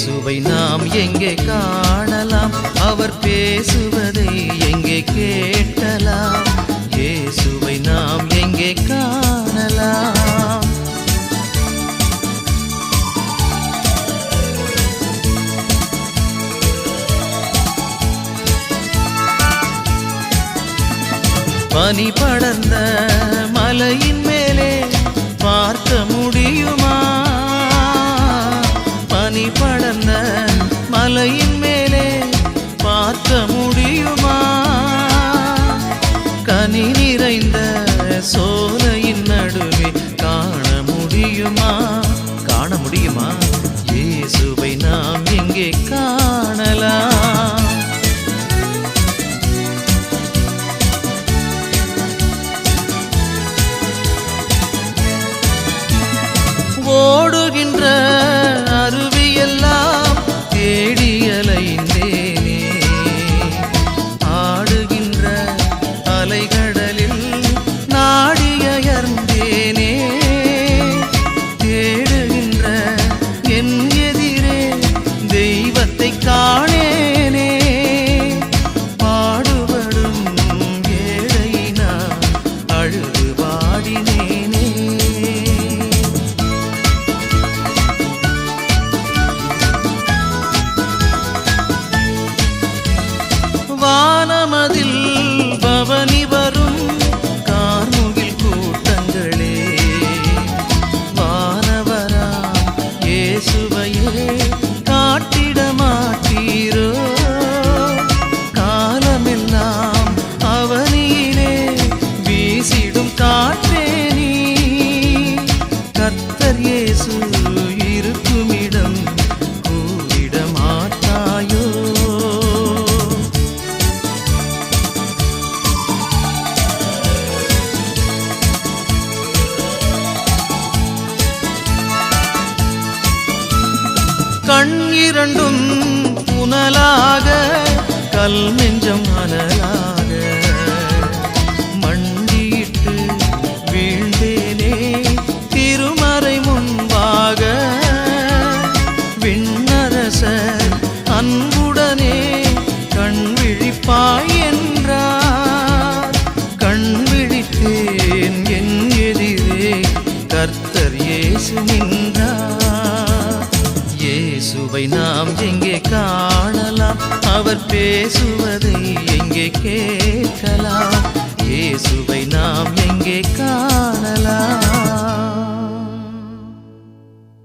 இயேசுவை நாம் எங்கே காணலாம்? அவர் பேசுவதை எங்கே கேட்கலாம்? இயேசுவை நாம் எங்கே காணலாம்? பனி படர்ந்த மலையின் மேலே பார்க்க முடியுமா? பனி படர்ந்த மலையின் மேலே பார்க்க முடியுமா? கனி நிறைந்த சோலையின் நடுவே காண முடியுமா? காண முடியுமா? இயேசுவை நாம் எங்கே காணலாம்? ஓடுகின்ற அருவியெல்லாம் தேடி அலைந்தேனே, ஆடுகின்ற அலைகடலில் நாடியர்ந்தேனே, தேடுகின்ற என் எதிரே தெய்வத்தை காணேனே, பாடுபடும் ஏழை நான் அழுது வாடினேனே. வானமதில் பவனி வரும் கார்முகில் கூட்டங்களே, வானவராம் இயேசுவையே காட்டிட மாட்டீரோ? காலமெல்லாம் அவனியிலே வீசிடும் காற்றே நீ, கர்த்தர் இயேசு இருக்குமிடம் கூறிட மாட்டாயோ? கண் இரண்டும் புனலாக கல் நெஞ்சம் அனலாக மண்டியிட்டு வீழ்ந்தேனே திருமறை முன்பாக. விண்ணரசர் அன்புடனே கண் விழிப்பாய் என்றார், கண் விழித்தேன் என் எதிரே கர்த்தர் இயேசு நின்றார். இயேசுவை நாம் எங்கே காணலாம்? அவர் பேசுவதை எங்கே கேட்கலாம்? இயேசுவை நாம்